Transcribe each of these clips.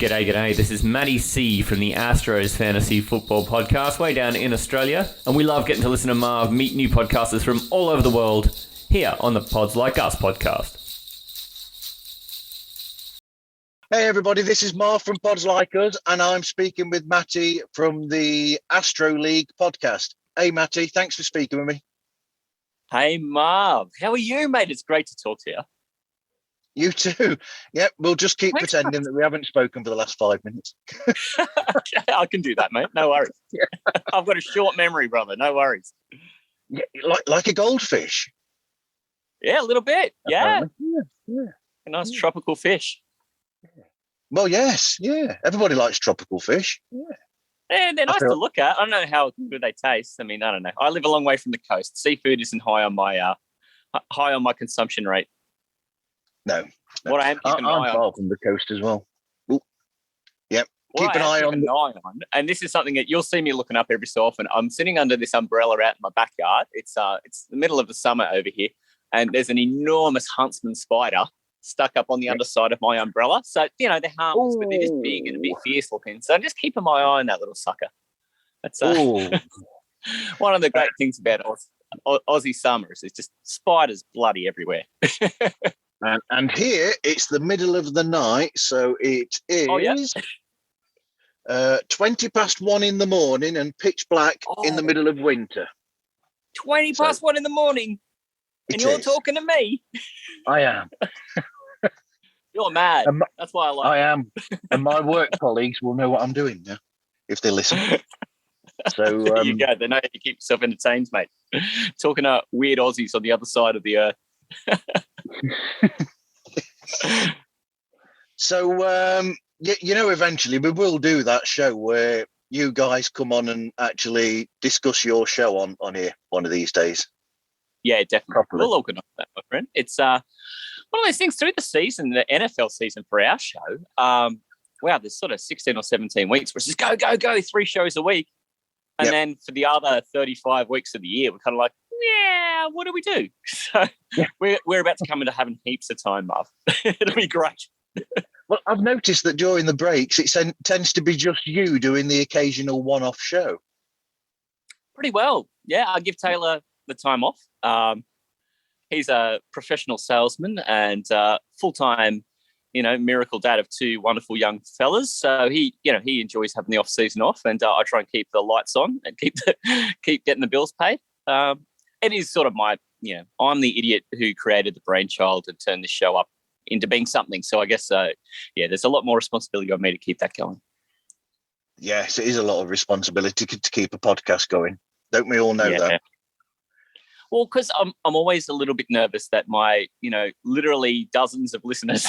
G'day, g'day. This is Matty C from the Astros Fantasy Football Podcast, way down in Australia. And we love getting to listen to Marv meet new podcasters from all over the world here on the Pods Like Us podcast. Hey everybody, this is Marv from Pods Like Us, and I'm speaking with Matty from the Astro League podcast. Hey Matty, thanks for speaking with me. Hey Marv, how are you, mate? It's great to talk to you. You too. Yep, we'll just keep pretending that we haven't spoken for the last 5 minutes. I can do that, mate. No worries. Yeah. I've got a short memory, brother. No worries. Yeah, like a goldfish. Yeah, a little bit. Yeah. Yeah. A nice tropical fish. Well, yes. Yeah. Everybody likes tropical fish. Yeah. And they're nice to look at. I don't know how good they taste. I mean, I don't know. I live a long way from the coast. Seafood isn't high on my consumption rate. No. What I am keeping an eye I'm far on from the coast as well. Ooh. Yep. Keep an eye on. And this is something that you'll see me looking up every so often. I'm sitting under this umbrella out in my backyard. It's the middle of the summer over here, and there's an enormous huntsman spider stuck up on the underside of my umbrella. So, they're harmless, but they're just big and a bit fierce looking. So I'm just keeping my eye on that little sucker. That's one of the great things about Aussie summers is just spiders bloody everywhere. And here it's the middle of the night, so it is 20 past 1 in the morning and pitch black in the middle of winter. 20 past 1 in the morning? And you're talking to me? I am. You're mad. That's why I like I am. And my work colleagues will know what I'm doing now, if they listen. So there you go. They know how to keep yourself entertained, mate. Talking to weird Aussies on the other side of the earth. So, eventually we will do that show where you guys come on and actually discuss your show on here one of these days. Yeah, definitely. Properly. We'll organise that, my friend. It's one of those things through the season, the NFL season for our show. Wow, there's sort of 16 or 17 weeks where it's just go, 3 shows a week. And then for the other 35 weeks of the year, we're kind of like, yeah, what do we do? So we're about to come into having heaps of time, Marv. It'll be great. Well, I've noticed that during the breaks, it tends to be just you doing the occasional one-off show. Pretty well. Yeah, I give Taylor the time off. He's a professional salesman and full-time, miracle dad of 2 wonderful young fellas. So he enjoys having the off-season off, and I try and keep the lights on and keep getting the bills paid. It is sort of I'm the idiot who created the brainchild and turned this show up into being something. So I guess, there's a lot more responsibility on me to keep that going. Yes, it is a lot of responsibility to keep a podcast going. Don't we all know that? Well, because I'm always a little bit nervous that my, literally dozens of listeners,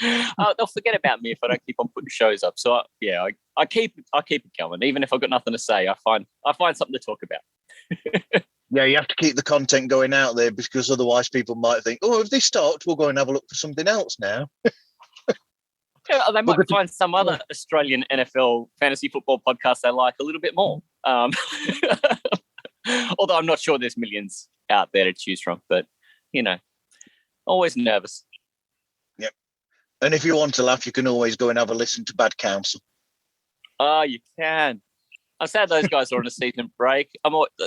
they'll forget about me if I don't keep on putting shows up. So I keep it going, even if I've got nothing to say. I find something to talk about. Yeah, you have to keep the content going out there because otherwise people might think, if they stopped, we'll go and have a look for something else now. Yeah, they might find some other Australian NFL fantasy football podcast they like a little bit more. Although I'm not sure there's millions out there to choose from, but, always nervous. Yep. And if you want to laugh, you can always go and have a listen to Bad Counsel. Oh, you can. I'm sad those guys are on a season break.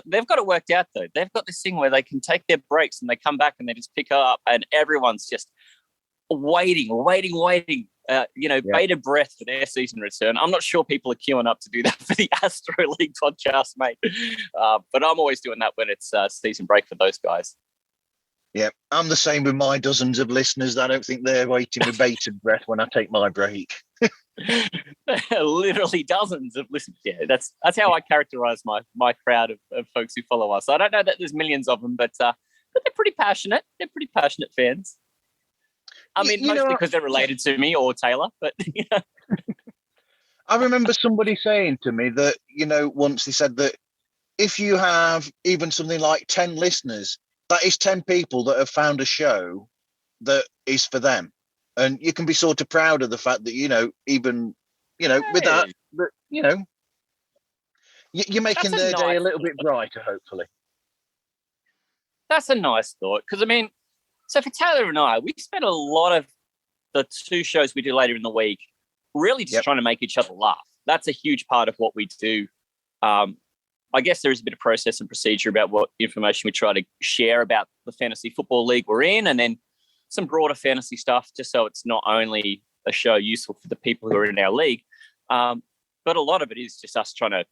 They've got it worked out, though. They've got this thing where they can take their breaks and they come back and they just pick up and everyone's just waiting. Bated breath for their season return. I'm not sure people are queuing up to do that for the Astro League podcast, mate. But I'm always doing that when it's season break for those guys. Yeah, I'm the same with my dozens of listeners. I don't think they're waiting with bated breath when I take my break. Literally dozens of listeners. Yeah, that's how I characterize my crowd of folks who follow us. I don't know that there's millions of them, but they're pretty passionate. They're pretty passionate fans. I mean, mostly because they're related to me or Taylor, but I remember somebody saying to me that, once they said that if you have even something like 10 listeners, that is 10 people that have found a show that is for them. And you can be sort of proud of the fact that, with that, you're making their day a little bit brighter, hopefully. That's a nice thought. Because, so for Taylor and I, we spent a lot of the 2 shows we do later in the week really just trying to make each other laugh. That's a huge part of what we do. I guess there is a bit of process and procedure about what information we try to share about the fantasy football league we're in, and then some broader fantasy stuff, just so it's not only a show useful for the people who are in our league, but a lot of it is just us trying to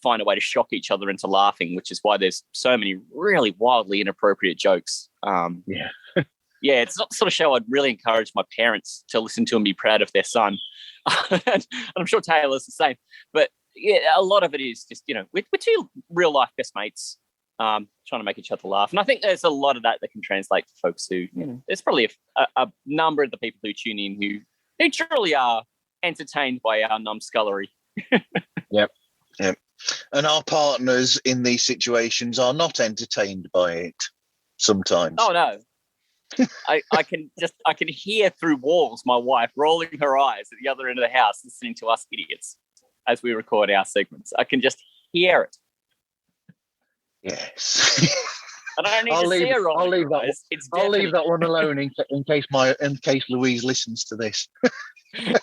find a way to shock each other into laughing, which is why there's so many really wildly inappropriate jokes. Yeah, it's not the sort of show I'd really encourage my parents to listen to and be proud of their son. And I'm sure Taylor's the same. But yeah, a lot of it is just, we're two real life best mates trying to make each other laugh. And I think there's a lot of that can translate to folks who, there's probably a number of the people who tune in who truly are entertained by our numbskullery. Yep. And our partners in these situations are not entertained by it sometimes. Oh, no. I can hear through walls my wife rolling her eyes at the other end of the house listening to us idiots as we record our segments. I can just hear it. Yes. And I don't need to see her rolling I'll leave her that. eyes. It's I'll leave that one alone in case Louise listens to this. Do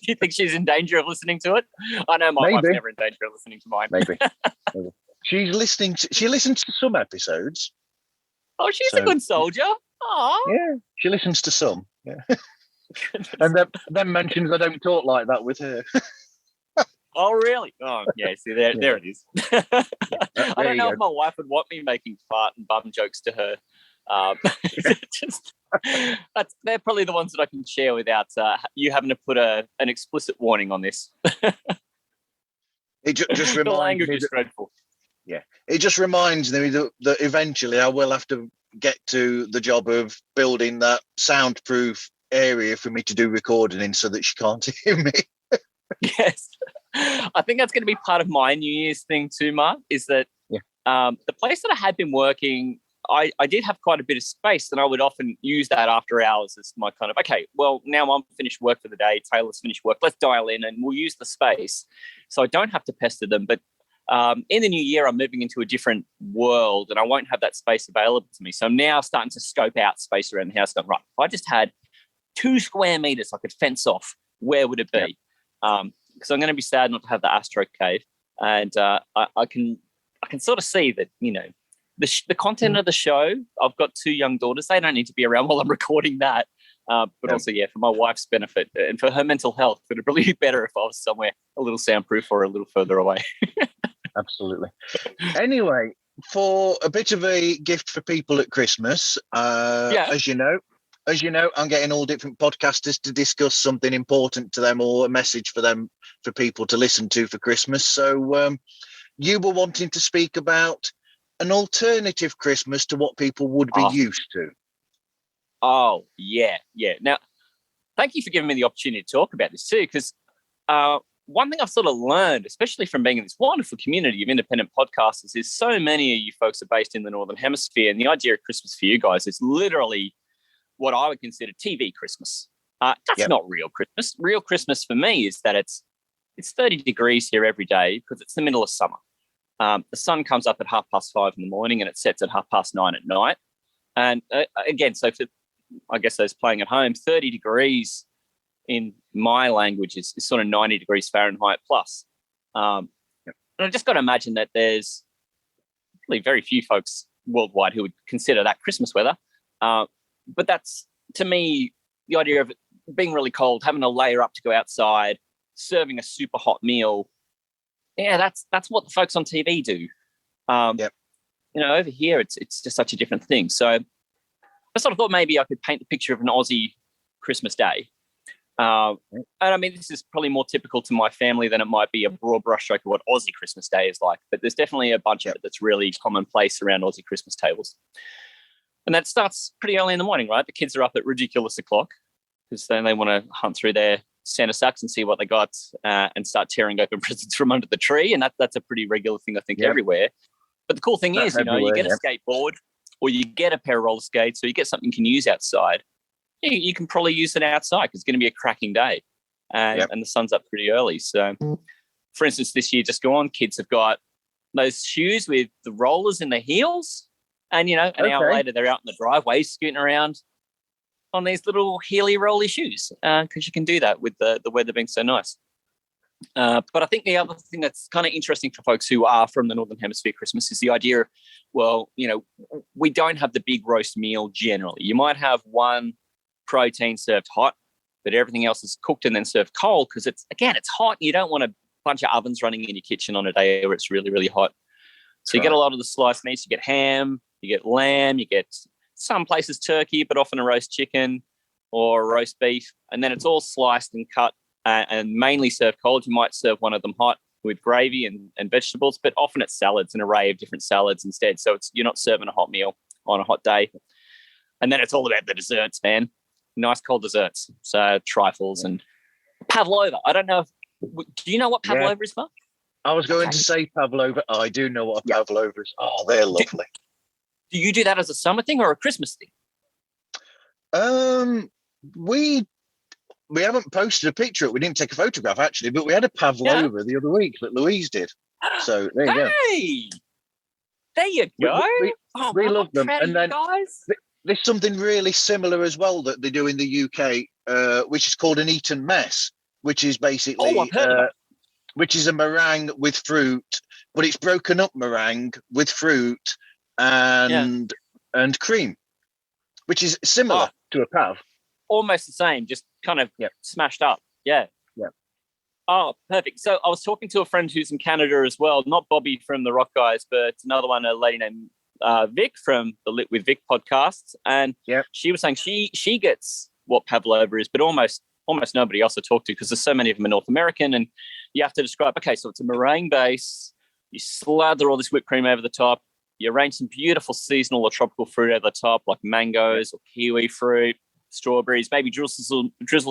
you think she's in danger of listening to it? I know my wife's never in danger of listening to mine. Maybe. She listens to some episodes. Oh, she's a good soldier. Oh, yeah, she listens to some. Yeah, and then mentions I don't talk like that with her. Oh, really? Oh, yeah. See, there it is. I don't know if my wife would want me making fart and bum jokes to her. They're probably the ones that I can share without you having to put an explicit warning on this. It just reminds the language me is dreadful. Yeah, it just reminds me that eventually I will have to get to the job of building that soundproof area for me to do recording in, so that she can't hear me. Yes, I think that's going to be part of my New Year's thing too, Mark. Is that the place that I had been working, I did have quite a bit of space, and I would often use that after hours as my kind of, okay, well, now I'm finished work for the day. Taylor's finished work. Let's dial in and we'll use the space. So I don't have to pester them. But in the new year, I'm moving into a different world and I won't have that space available to me. So I'm now starting to scope out space around the house. Going, right, if I just had 2 square meters I could fence off, where would it be? Because I'm going to be sad not to have the Astro Cave. And I can sort of see that, the content of the show, I've got 2 young daughters. They don't need to be around while I'm recording that. But also, for my wife's benefit and for her mental health, it would probably be better if I was somewhere a little soundproof or a little further away. Absolutely. Anyway, for a bit of a gift for people at Christmas, as you know, I'm getting all different podcasters to discuss something important to them or a message for them, for people to listen to for Christmas. So you were wanting to speak about an alternative Christmas to what people would be used to. Oh, yeah. Now, thank you for giving me the opportunity to talk about this too, because one thing I've sort of learned, especially from being in this wonderful community of independent podcasters, is so many of you folks are based in the Northern Hemisphere, and the idea of Christmas for you guys is literally what I would consider TV Christmas. That's not real Christmas. Real Christmas for me is that it's 30 degrees here every day because it's the middle of summer. The sun comes up at 5:30 in the morning and it sets at 9:30 at night. And again, so for, I guess those playing at home, 30 degrees in my language is sort of 90 degrees Fahrenheit plus. And I just got to imagine that there's really very few folks worldwide who would consider that Christmas weather. But that's, to me, the idea of it being really cold, having a layer up to go outside, serving a super hot meal. Yeah, that's what the folks on TV do. Over here, it's just such a different thing. So I sort of thought maybe I could paint the picture of an Aussie Christmas day. And I mean, this is probably more typical to my family than it might be a broad brushstroke of what Aussie Christmas Day is like. But there's definitely a bunch of it that's really commonplace around Aussie Christmas tables. And that starts pretty early in the morning, right? The kids are up at ridiculous o'clock because then they want to hunt through their Santa sacks and see what they got and start tearing open presents from under the tree. And that's a pretty regular thing, I think, everywhere. But the cool thing is, you get a skateboard or you get a pair of roller skates or you get something you can use outside. You can probably use it outside because it's going to be a cracking day and the sun's up pretty early. So, for instance, this year just gone, kids have got those shoes with the rollers in the heels and, an hour later they're out in the driveway scooting around. on these little heely rolly shoes because you can do that with the weather being so nice. But I think the other thing that's kind of interesting for folks who are from the Northern Hemisphere Christmas is the idea of, well, we don't have the big roast meal generally. You might have one protein served hot, but everything else is cooked and then served cold because it's hot. And you don't want a bunch of ovens running in your kitchen on a day where it's really, really hot. So you get a lot of the sliced meats. You get ham, you get lamb, you get some places turkey, but often a roast chicken or a roast beef. And then it's all sliced and cut and mainly served cold. You might serve one of them hot with gravy and vegetables, but often it's salads, an array of different salads instead. So you're not serving a hot meal on a hot day. And then it's all about the desserts, man. Nice cold desserts. So trifles and pavlova. I don't know do you know what pavlova is, Mark? I was going to say pavlova. I do know what a pavlova is. Oh, they're lovely. Do you do that as a summer thing or a Christmas thing? We haven't posted a picture. We didn't take a photograph actually, but we had a pavlova the other week that Louise did. So there you go. Hey, there you go. We love them. And then guys. There's something really similar as well that they do in the UK, which is called an Eton mess, which is basically which is a meringue with fruit, but it's broken up meringue with fruit and cream, which is similar to a pav. Almost the same, just kind of smashed up. Yeah. Oh, perfect. So I was talking to a friend who's in Canada as well, not Bobby from the Rock Guys, but another one, a lady named Vic from the Lit with Vic podcast, and she was saying she gets what pavlova is, but almost nobody else I talk to because there's so many of them in North American, and you have to describe. Okay, so it's a meringue base. You slather all this whipped cream over the top. You arrange some beautiful seasonal or tropical fruit over the top, like mangoes or kiwi fruit, strawberries. Maybe drizzle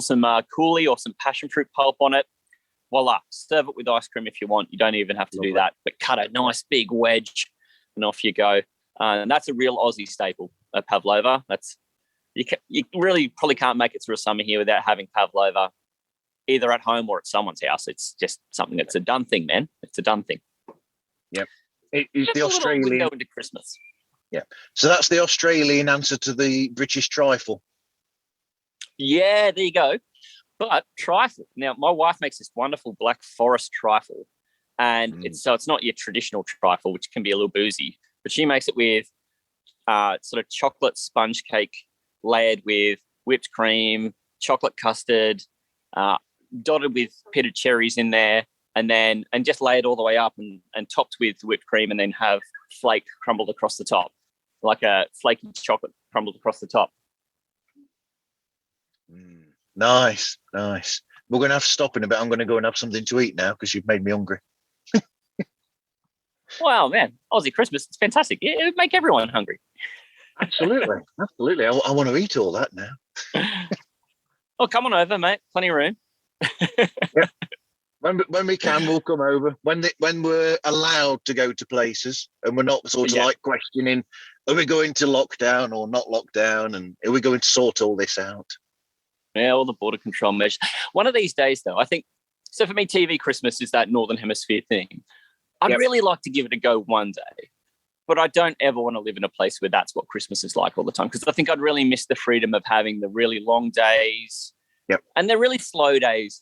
some coulis or some passion fruit pulp on it. Voila! Serve it with ice cream if you want. You don't even have to do that, but cut a nice big wedge, and off you go. And that's a real Aussie staple, a pavlova. You really probably can't make it through a summer here without having pavlova, either at home or at someone's house. It's just something that's a done thing, man. It's a done thing. Yep. It is the Australian window into Christmas. Yeah. So that's the Australian answer to the British trifle. Yeah, there you go. But trifle. Now, my wife makes this wonderful Black Forest trifle, and it's not your traditional trifle, which can be a little boozy, but she makes it with sort of chocolate sponge cake layered with whipped cream, chocolate custard, dotted with pitted cherries in there, and just layered all the way up and topped with whipped cream, and then have flake crumbled across the top, like a flaky chocolate crumbled across the top. Nice. We're going to have to stop in a bit. I'm going to go and have something to eat now because you've made me hungry. Wow, man, Aussie Christmas, it's fantastic. It would make everyone hungry. Absolutely. I want to eat all that now. Oh, come on over, mate. Plenty of room. When we can, we'll come over. When we're allowed to go to places and we're not sort of like questioning, are we going to lockdown or not lockdown, and are we going to sort all this out? Yeah, all the border control measures. One of these days, though, I think, so for me, TV Christmas is that Northern Hemisphere thing. I'd really like to give it a go one day, but I don't ever want to live in a place where that's what Christmas is like all the time, because I think I'd really miss the freedom of having the really long days and the really slow days,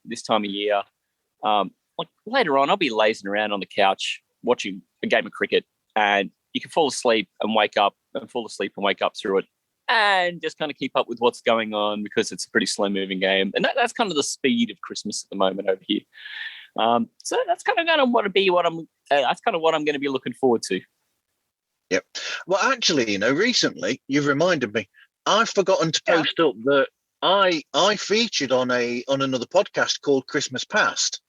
this time of year. Like later on, I'll be lazing around on the couch watching a game of cricket, and you can fall asleep and wake up and fall asleep and wake up through it and just kind of keep up with what's going on because it's a pretty slow moving game. And that's kind of the speed of Christmas at the moment over here. So that's kind of going to want to be that's kind of what I'm going to be looking forward to. Yep. Well, actually, recently you've reminded me, I've forgotten to post up that I featured on another podcast called Christmas Past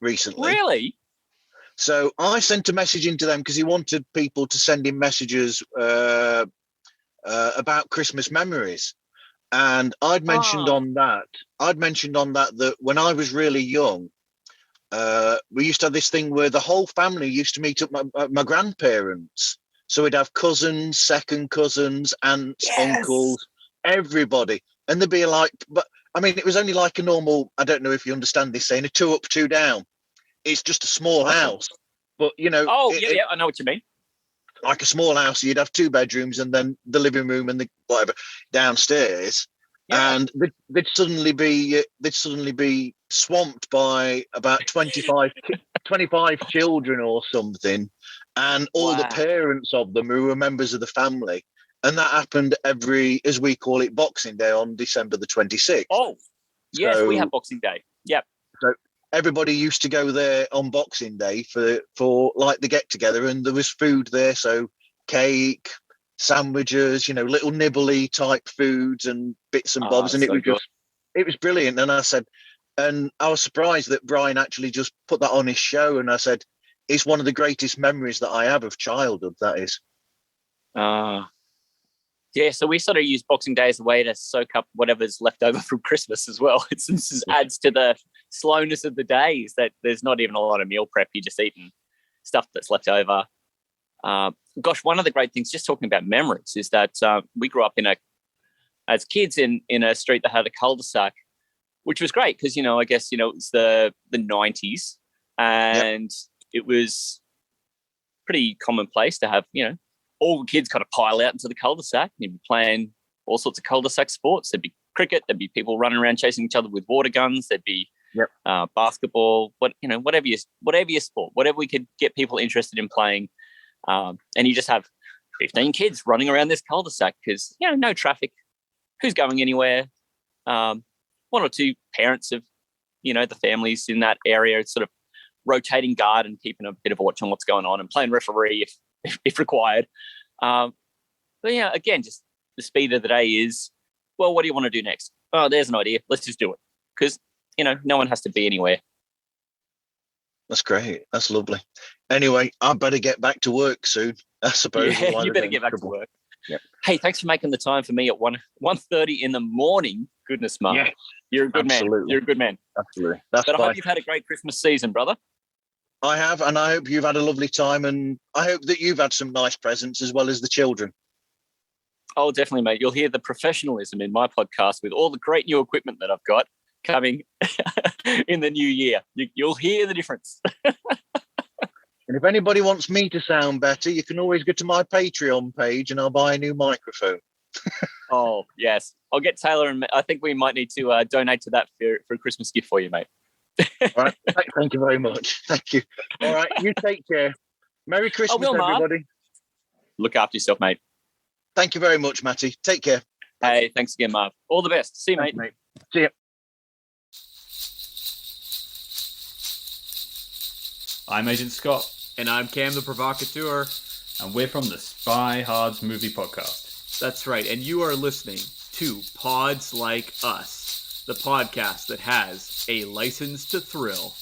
recently. Really? So I sent a message into them because he wanted people to send in messages about Christmas memories. And I'd mentioned on that that when I was really young, we used to have this thing where the whole family used to meet up my grandparents. So we'd have cousins, second cousins, aunts, uncles, everybody. And they'd be like, but I mean, it was only like a normal, I don't know if you understand this saying, a 2 up, 2 down. It's just a small house. But, I know what you mean. like a small house. You'd have 2 bedrooms and then the living room and the whatever downstairs. Yeah. And they'd suddenly be swamped by about 25 children or something, and all the Wow. parents of them who were members of the family. And that happened every, as we call it, Boxing Day on December the 26th. Oh, yes, So- we have Boxing Day. Yep. Everybody used to go there on Boxing Day for like the get together, and there was food there, so cake, sandwiches, little nibbly type foods and bits and bobs, and so it was brilliant. And I was surprised that Brian actually just put that on his show, and I said it's one of the greatest memories that I have of childhood. That is. Yeah, so we sort of use Boxing Day as a way to soak up whatever's left over from Christmas as well. It just adds to the slowness of the days that there's not even a lot of meal prep. You're just eating stuff that's left over. Gosh, one of the great things, just talking about memories, is that we grew up as kids in a street that had a cul-de-sac, which was great because, I guess, it was the 90s, and it was pretty commonplace to have, all the kids kind of pile out into the cul-de-sac and you'd be playing all sorts of cul-de-sac sports. There'd be cricket, there'd be people running around chasing each other with water guns, there'd be basketball, whatever your sport, whatever we could get people interested in playing. And you just have 15 kids running around this cul-de-sac because, no traffic. Who's going anywhere? One or two parents of, the families in that area sort of rotating guard and keeping a bit of a watch on what's going on and playing referee if required. But again, just the speed of the day is, well, what do you want to do next? Oh, there's an idea. Let's just do it. Because, no one has to be anywhere. That's great. That's lovely. Anyway, I better get back to work soon, I suppose. Yeah, you better get back to work. Yep. Hey, thanks for making the time for me at 1:30 in the morning. Goodness, Mark. Yeah, you're a good absolutely. man. You're a good man. Absolutely. But I hope you've had a great Christmas season, brother. I have, and I hope you've had a lovely time, and I hope that you've had some nice presents as well as the children. Oh, definitely, mate. You'll hear the professionalism in my podcast with all the great new equipment that I've got coming in the new year. You'll hear the difference. And if anybody wants me to sound better, you can always go to my Patreon page and I'll buy a new microphone. Oh, yes. I'll get Taylor, and I think we might need to donate to that for a Christmas gift for you, mate. All right. Thank you very much. Thank you. All right. You take care. Merry Christmas, everybody. Look after yourself, mate. Thank you very much, Matty. Take care. Hey, thanks again, Marv. All the best. See you, Thanks, mate. See you. I'm Agent Scott. And I'm Cam the Provocateur. And we're from the Spy Hards Movie Podcast. That's right. And you are listening to Pods Like Us, the podcast that has a license to thrill.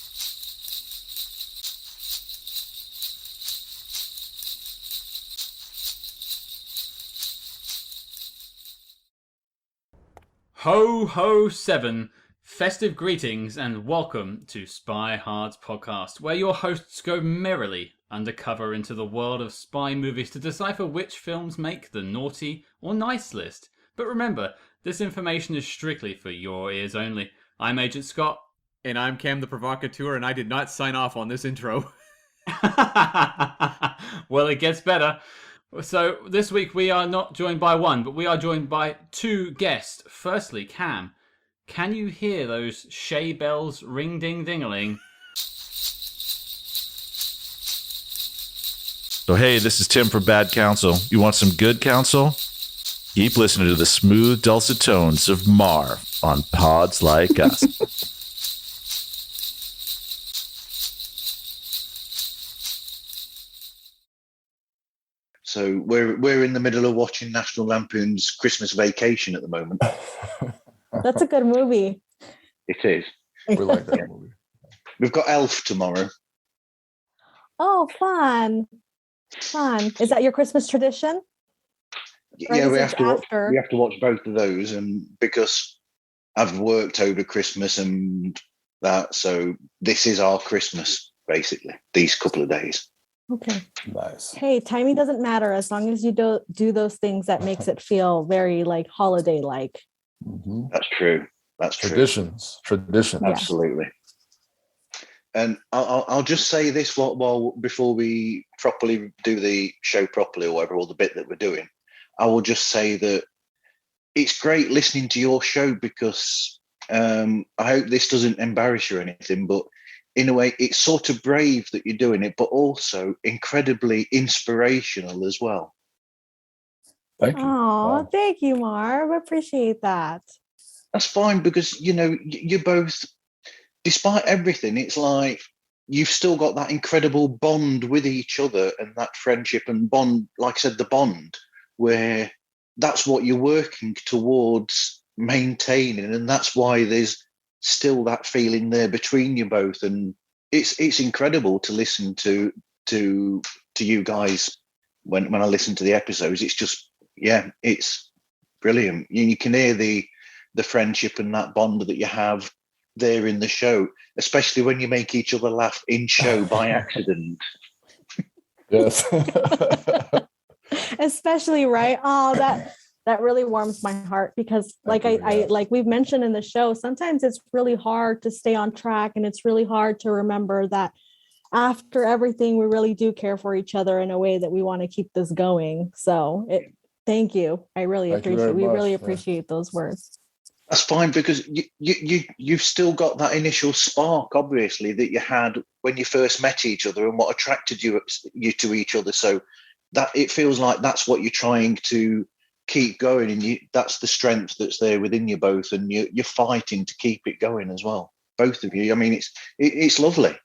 Ho Ho 7, festive greetings and welcome to Spy Hards Podcast, where your hosts go merrily undercover into the world of spy movies to decipher which films make the naughty or nice list. But remember, this information is strictly for your ears only. I'm Agent Scott. And I'm Cam the Provocateur, and I did not sign off on this intro. Well, it gets better. So this week we are not joined by one, but we are joined by two guests. Firstly, Cam, can you hear those Shay bells ring ding ding-a-ling? So hey, this is Tim from Bad Counsel. You want some good counsel? Keep listening to the smooth, dulcet tones of Marv on Pods Like Us. So we're in the middle of watching National Lampoon's Christmas Vacation at the moment. That's a good movie. It is. We like that movie. We've got Elf tomorrow. Oh, fun. Fun. Is that your Christmas tradition? Or Yeah, is we it have to watch, after? we have to watch both of those, and because I've worked over Christmas and that, so this is our Christmas basically. These couple of days. Okay. Nice. Hey, timing doesn't matter as long as you do those things that makes it feel very like holiday-like. Mhm. That's true. That's true. Traditions. Yeah. Absolutely. And I'll just say this while before we properly do the show properly or whatever, or the bit that we're doing. I will just say that it's great listening to your show because I hope this doesn't embarrass you or anything, but in a way, it's sort of brave that you're doing it, but also incredibly inspirational as well. Thank you. Oh, Wow. thank you, Marv. I appreciate that. That's fine because, you both, despite everything, it's like you've still got that incredible bond with each other and that friendship and bond, like I said, the bond, where that's what you're working towards maintaining. And that's why there's still that feeling there between you both. And it's incredible to listen to you guys when I listen to the episodes. It's just, yeah, it's brilliant. You can hear the friendship and that bond that you have there in the show, especially when you make each other laugh in show by accident. Yes. Especially, right? Oh, that really warms my heart because like I like we've mentioned in the show, sometimes it's really hard to stay on track and it's really hard to remember that after everything, we really do care for each other in a way that we want to keep this going. So thank you. I really appreciate, we really appreciate those words. That's fine because you've still got that initial spark, obviously, that you had when you first met each other and what attracted you to each other. So that it feels like that's what you're trying to keep going, and that's the strength that's there within you both, and you're fighting to keep it going as well, both of you. I mean, it's lovely.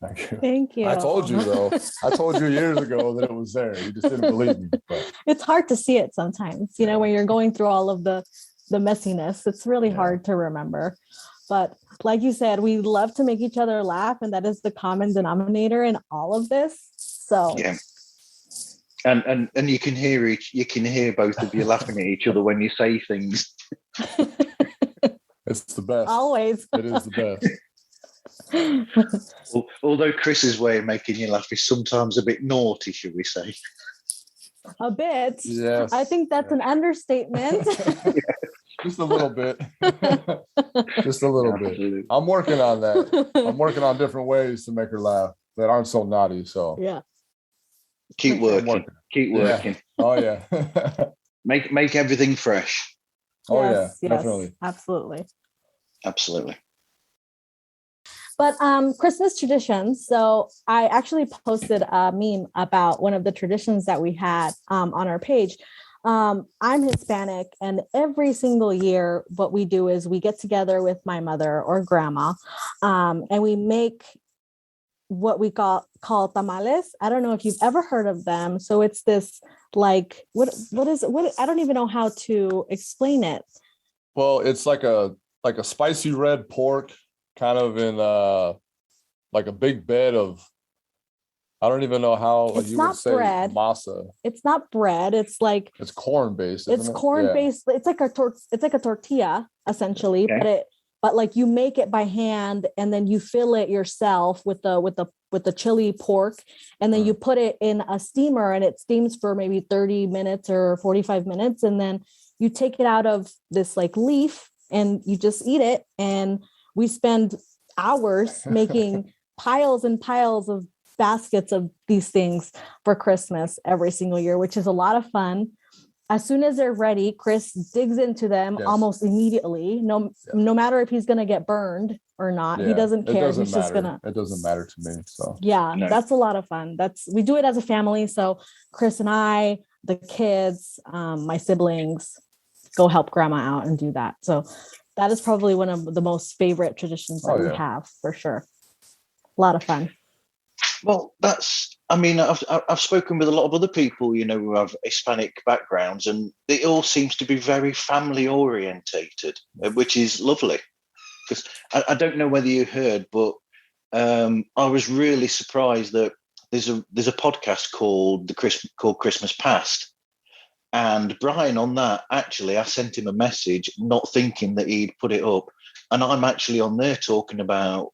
Thank you. Thank you. I told you though. I told you years ago that it was there. You just didn't believe me. But. It's hard to see it sometimes, when you're going through all of the messiness. It's really hard to remember. But like you said, we love to make each other laugh, and that is the common denominator in all of this. So yeah. And you can hear both of you laughing at each other when you say things. It's the best. Always. It is the best. Although Chris's way of making you laugh is sometimes a bit naughty, should we say? A bit. Yes. I think that's an understatement. Just a little bit. Just a little Absolutely. bit. I'm working on that. I'm working on different ways to make her laugh that aren't so naughty. So yeah. Keep working. Keep working. Yeah. Oh yeah. Make everything fresh. Oh yes, yeah, definitely. Absolutely. But Christmas traditions. So I actually posted a meme about one of the traditions that we had on our page. I'm Hispanic, and every single year, what we do is we get together with my mother or grandma, and we make what we call tamales. I don't know if you've ever heard of them. So it's this like what is what I don't even know how to explain it. Well, it's like a spicy red pork, kind of in like a big bed of. I don't even know how it's you not would say bread. masa. It's not bread. It's like it's corn based. It's corn based. It's like a tortilla essentially, okay. but like you make it by hand and then you fill it yourself with the chili pork, and then you put it in a steamer and it steams for maybe 30 minutes or 45 minutes, and then you take it out of this like leaf and you just eat it. And we spend hours making piles and piles of baskets of these things for Christmas every single year, which is a lot of fun. As soon as they're ready, Chris digs into them almost immediately. No matter if he's going to get burned or not, he doesn't care. It doesn't matter to me. So that's a lot of fun. We do it as a family. So Chris and I, the kids, my siblings, go help grandma out and do that. So that is probably one of the most favorite traditions that we have, for sure. A lot of fun. Well, I've spoken with a lot of other people, who have Hispanic backgrounds, and it all seems to be very family orientated, which is lovely. Because I don't know whether you heard, but I was really surprised that there's a podcast called Christmas Past, and Brian on that, actually, I sent him a message, not thinking that he'd put it up, and I'm actually on there talking about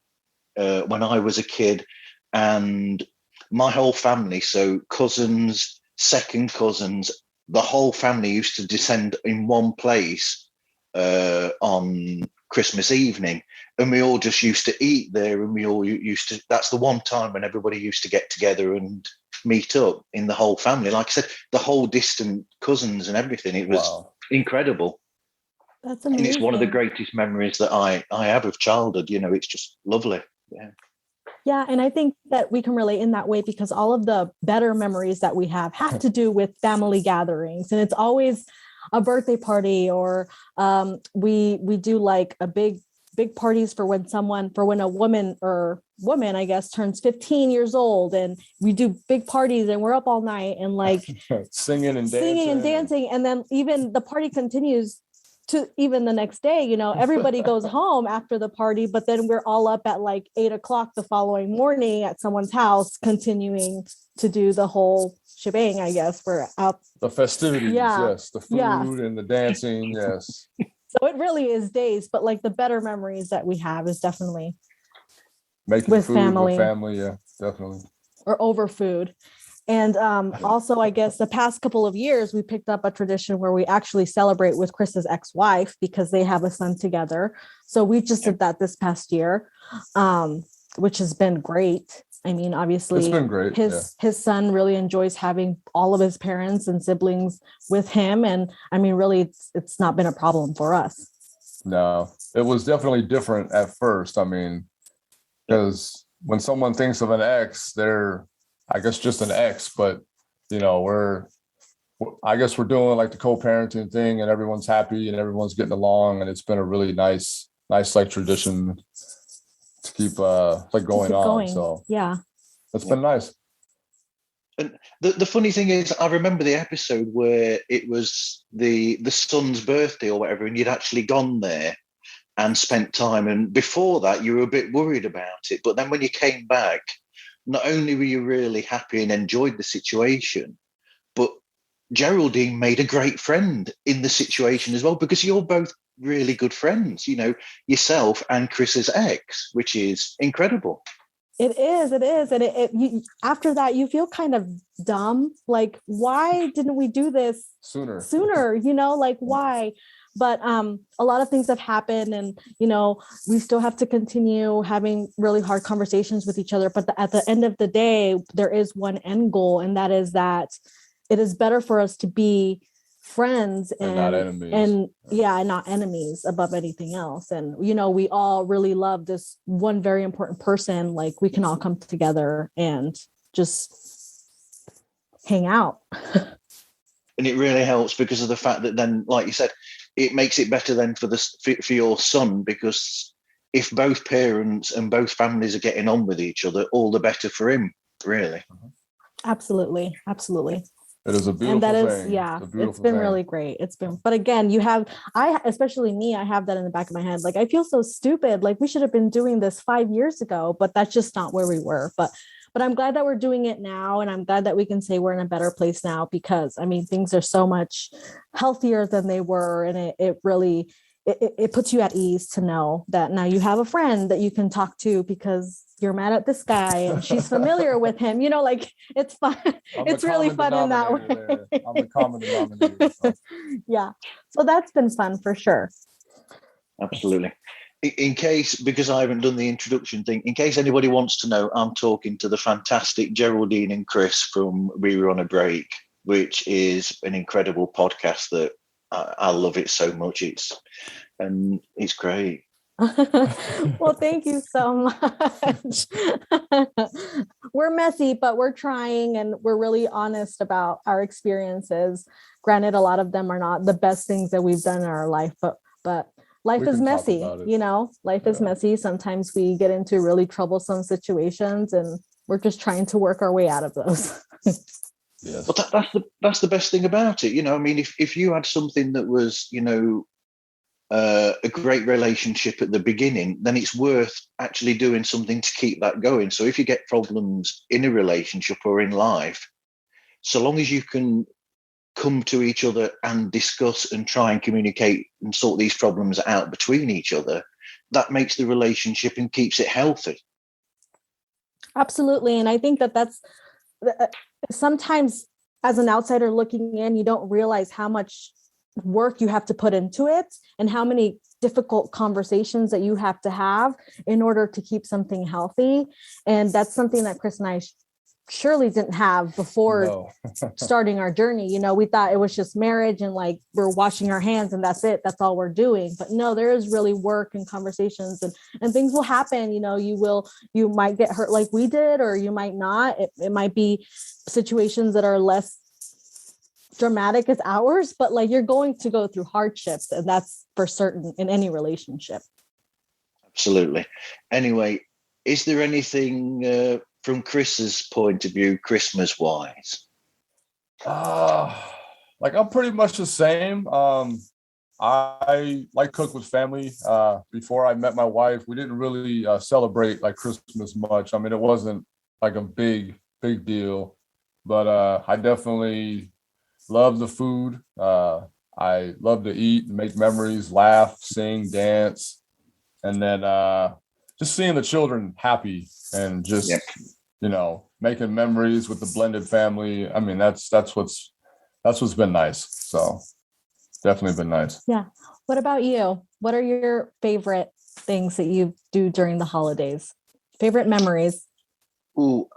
when I was a kid. And my whole family, so cousins, second cousins, the whole family used to descend in one place on Christmas evening, and we all just used to eat there, and we all used to. That's the one time when everybody used to get together and meet up in the whole family. Like I said, the whole distant cousins and everything. It was incredible. That's amazing. And it's one of the greatest memories that I have of childhood. You know, it's just lovely. Yeah. Yeah, and I think that we can relate in that way because all of the better memories that we have to do with family gatherings, and it's always a birthday party, or we do like a big parties for when a woman I guess turns 15 years old, and we do big parties and we're up all night and like singing and dancing, and then even the party continues to even the next day. You know, everybody goes home after the party, but then we're all up at like 8:00 the following morning at someone's house, continuing to do the whole shebang. I guess we're out. The festivities, Yeah. yes. The food and the dancing, yes. So it really is days, but like the better memories that we have is definitely making with food family. with family, yeah, definitely. Or over food. And also, I guess the past couple of years, we picked up a tradition where we actually celebrate with Chris's ex-wife because they have a son together. So we just did that this past year, which has been great. I mean, obviously, it's been great. His son really enjoys having all of his parents and siblings with him. And I mean, really, it's not been a problem for us. No, it was definitely different at first. I mean, because when someone thinks of an ex, they're, I guess, just an ex, but you know, I guess we're doing like the co-parenting thing and everyone's happy and everyone's getting along. And it's been a really nice like tradition to keep like going on. So yeah, it's been nice. And the funny thing is, I remember the episode where it was the son's birthday or whatever, and you'd actually gone there and spent time. And before that, you were a bit worried about it. But then when you came back, not only were you really happy and enjoyed the situation, but Geraldine made a great friend in the situation as well, because you're both really good friends, you know, yourself and Chris's ex, which is incredible. It is. And after that, you feel kind of dumb. Like, why didn't we do this sooner? You know, like why? But a lot of things have happened, and you know, we still have to continue having really hard conversations with each other. But at the end of the day, there is one end goal, and that is that it is better for us to be friends and not enemies. And not enemies above anything else. And you know, we all really love this one very important person. Like, we can all come together and just hang out. And it really helps because of the fact that then, like you said, it makes it better then for your son, because if both parents and both families are getting on with each other, all the better for him, really. Absolutely. It is a beautiful thing. It's been really great. But again, especially me, I have that in the back of my head. Like, I feel so stupid. Like, we should have been doing this 5 years ago, but that's just not where we were. But I'm glad that we're doing it now. And I'm glad that we can say we're in a better place now, because I mean, things are so much healthier than they were. And it really, it puts you at ease to know that now you have a friend that you can talk to because you're mad at this guy and she's familiar with him, you know, like it's fun. It's really fun in that way. I'm the common denominator. So. Yeah. So that's been fun for sure. Absolutely. In case, because I haven't done the introduction thing, in case anybody wants to know, I'm talking to the fantastic Geraldine and Chris from We Were on a Break, which is an incredible podcast that I love it so much. It's great. Well, thank you so much. We're messy, but we're trying, and we're really honest about our experiences. Granted, a lot of them are not the best things that we've done in our life, but life is messy, you know, life is messy. Sometimes we get into really troublesome situations, and we're just trying to work our way out of those. Yes. But that's the best thing about it. You know, I mean, if you had something that was, you know, a great relationship at the beginning, then it's worth actually doing something to keep that going. So if you get problems in a relationship or in life, so long as you can come to each other and discuss and try and communicate and sort these problems out between each other, that makes the relationship and keeps it healthy. Absolutely. And I think that's sometimes, as an outsider looking in, you don't realize how much work you have to put into it and how many difficult conversations that you have to have in order to keep something healthy. And that's something that Chris and I surely didn't have before No. starting our journey. We thought it was just marriage and like we're washing our hands and that's it. That's all we're doing. But no, there is really work and conversations and things will happen. You might get hurt like we did, or you might not. It might be situations that are less dramatic as ours, but like you're going to go through hardships, and that's for certain in any relationship. Absolutely. Anyway, is there anything from Chris's point of view, Christmas wise? Like I'm pretty much the same. I like cook with family. Before I met my wife, we didn't really celebrate like Christmas much. I mean, it wasn't like a big deal, but I definitely love the food. I love to eat, make memories, laugh, sing, dance, and then just seeing the children happy and just making memories with the blended family. I mean, that's what's been nice. So definitely been nice. Yeah. What about you? What are your favorite things that you do during the holidays? Favorite memories? Well,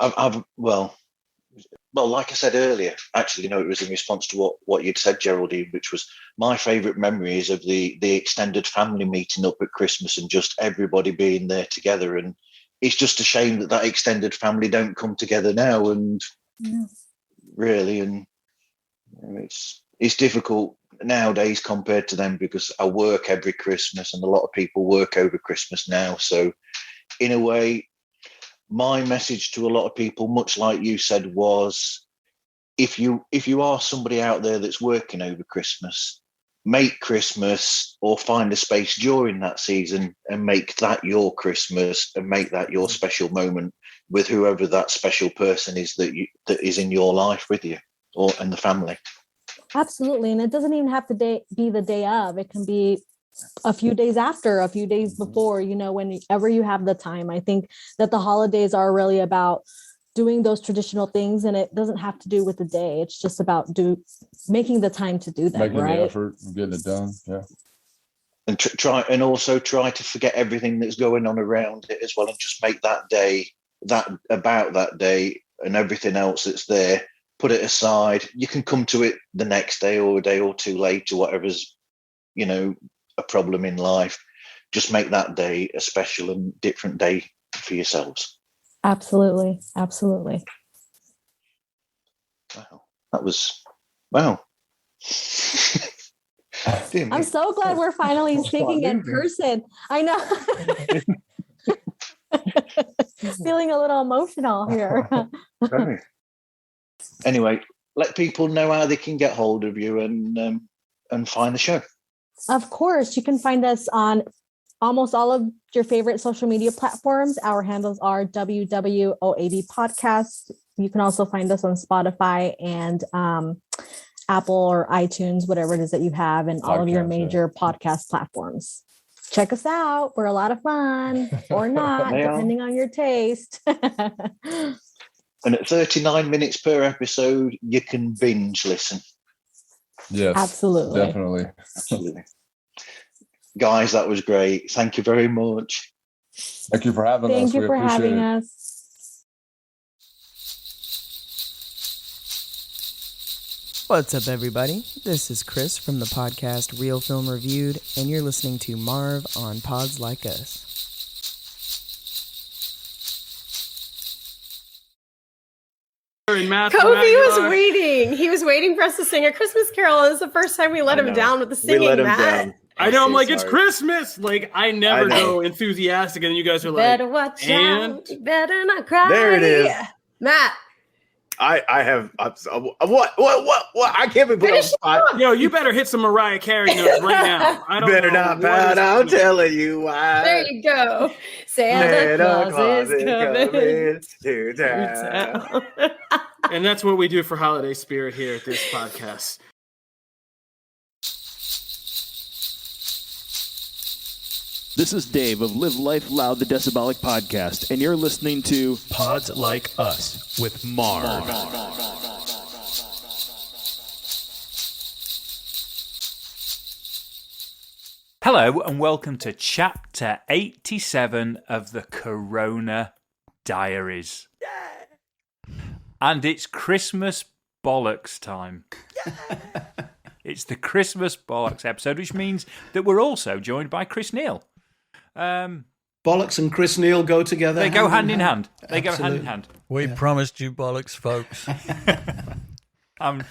like I said earlier, actually, it was in response to what you'd said, Geraldine, which was my favourite memories of the extended family meeting up at Christmas and just everybody being there together. And it's just a shame that extended family don't come together now. And really, and it's difficult nowadays compared to them because I work every Christmas and a lot of people work over Christmas now. So in a way, my message to a lot of people, much like you said, was if you are somebody out there that's working over Christmas, make Christmas or find a space during that season and make that your Christmas and make that your special moment with whoever that special person is that is in your life with you and the family. Absolutely. And it doesn't even have to be the day of. It can be a few days after, a few days before, whenever you have the time. I think that the holidays are really about doing those traditional things, and it doesn't have to do with the day. It's just about making the time to do that, making right? the effort and getting it done. Yeah. And try to forget everything that's going on around it as well, and just make that day about that day and everything else that's there. Put it aside. You can come to it the next day or a day or two later, whatever's a problem in life. Just make that day a special and different day for yourselves. Absolutely. Wow, that was wow. I'm so glad we're finally speaking in person. I know. Feeling a little emotional here. Anyway, let people know how they can get hold of you and find the show. Of course, you can find us on almost all of your favorite social media platforms. Our handles are WWOAD Podcast. You can also find us on Spotify and Apple or iTunes, whatever it is that you have, and all of your major podcast platforms. Check us out. We're a lot of fun, or not, depending on your taste. And at 39 minutes per episode, you can binge listen. Yes, absolutely. Definitely. Absolutely. Guys, that was great. Thank you very much. Thank you for having us. Thank you for having us. What's up, everybody? This is Chris from the podcast Real Film Reviewed, and you're listening to Marv on Pods Like Us. Kobe was waiting. He was waiting for us to sing a Christmas carol. It was the first time we let him down with the singing, Matt. I know. I'm like, it's Christmas. Like, I never go enthusiastic, and you guys are like, better watch out. You better not cry. There it is. Matt. I have what? I can't be put on spot. Yo, you better hit some Mariah Carey notes right now. I don't better know not pout. I'm telling you why. There you go. Santa Claus is coming to town. And that's what we do for holiday spirit here at this podcast. This is Dave of Live Life Loud, the Decibelic Podcast, and you're listening to Pods Like Us with Marv. Hello and welcome to chapter 87 of the Corona Diaries. And it's Christmas bollocks time. It's the Christmas bollocks episode, which means that we're also joined by Chris Neal. Bollocks and Chris Neal go together. They go hand in hand. They Absolutely. go hand in hand. We promised you bollocks, folks. And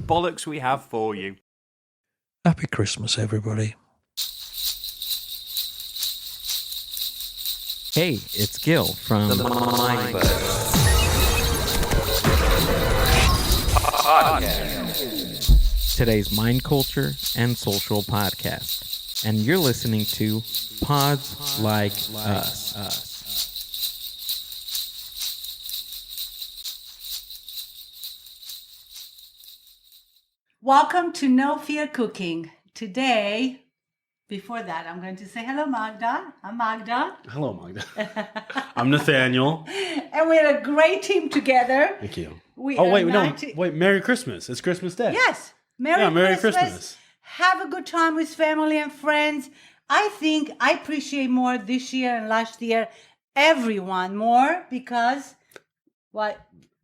bollocks we have for you. Happy Christmas, everybody. Hey, it's Gil from the Mind Podcast. Today's mind culture and social podcast. And you're listening to Pods Like Us. Welcome to No Fear Cooking. Today, before that, I'm going to say hello, Magda. I'm Magda. Hello, Magda. I'm Nathaniel. And we had a great team together. Thank you. We wait, are wait, Merry Christmas. It's Christmas Day. Yes. Merry Merry Christmas. Christmas. Have a good time with family and friends. I think I appreciate more this year and last year everyone more because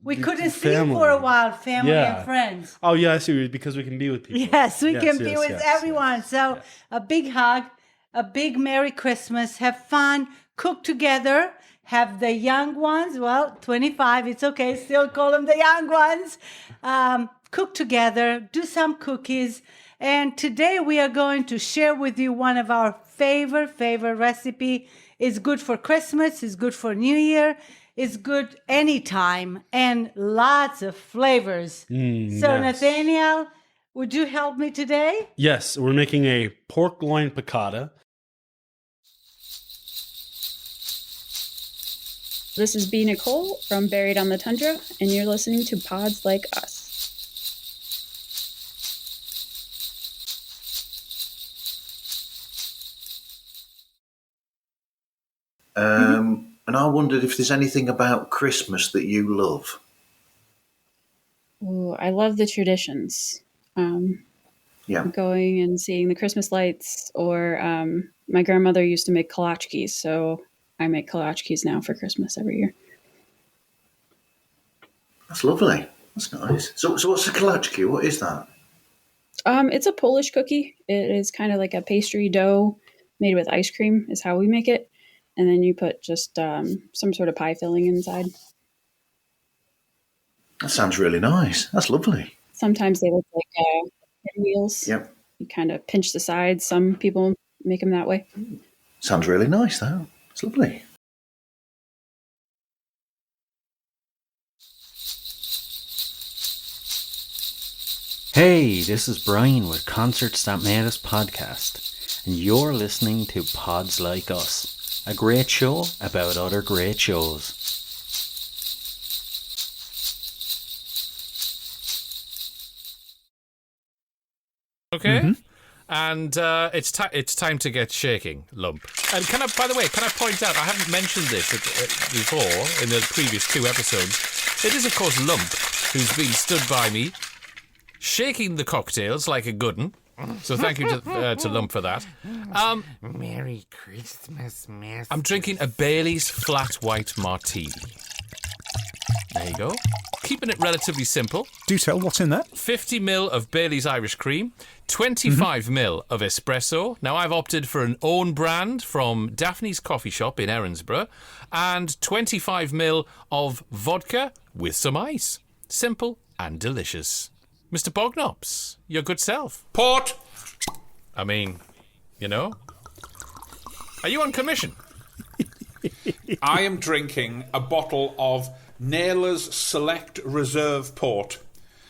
we couldn't see for a while, family and friends. Oh, yeah, I see. Because we can be with people. Yes, we can be with everyone. So a big hug, a big Merry Christmas. Have fun, cook together. Have the young ones, 25, it's okay, still call them the young ones. Cook together, do some cookies. And today we are going to share with you one of our favorite recipe. It's good for Christmas, it's good for New Year. It's good anytime and lots of flavors. So, yes. Nathaniel, would you help me today? Yes, we're making a pork loin piccata. This is B. Nicole from Buried on the Tundra, and you're listening to Pods Like Us. And I wondered if there's anything about Christmas that you love. Ooh, I love the traditions. Going and seeing the Christmas lights, or my grandmother used to make kolachkis, so I make kolachkis now for Christmas every year. That's lovely. That's nice. So what's a kolachki? What is that? It's a Polish cookie. It is kind of like a pastry dough made with ice cream is how we make it. And then you put just some sort of pie filling inside. That sounds really nice. That's lovely. Sometimes they look like pinwheels. Yep. You kind of pinch the sides. Some people make them that way. Sounds really nice, though. It's lovely. Hey, this is Brian with Concerts That Made Us podcast, and you're listening to Pods Like Us, a great show about other great shows. Okay, and it's time to get shaking, Lump. And by the way, can I point out, I haven't mentioned this before in the previous 2 episodes. It is, of course, Lump, who's been stood by me, shaking the cocktails like a good un. So thank you to Lump for that. Merry Christmas, Miss. I'm drinking a Bailey's Flat White Martini. There you go. Keeping it relatively simple. Do tell, what's in that? 50ml of Bailey's Irish Cream, 25ml of espresso. Now, I've opted for an own brand from Daphne's Coffee Shop in Erinsborough, and 25ml of vodka with some ice. Simple and delicious. Mr. Bognops, your good self. Port! I mean, you know. Are you on commission? I am drinking a bottle of Naylor's Select Reserve Port.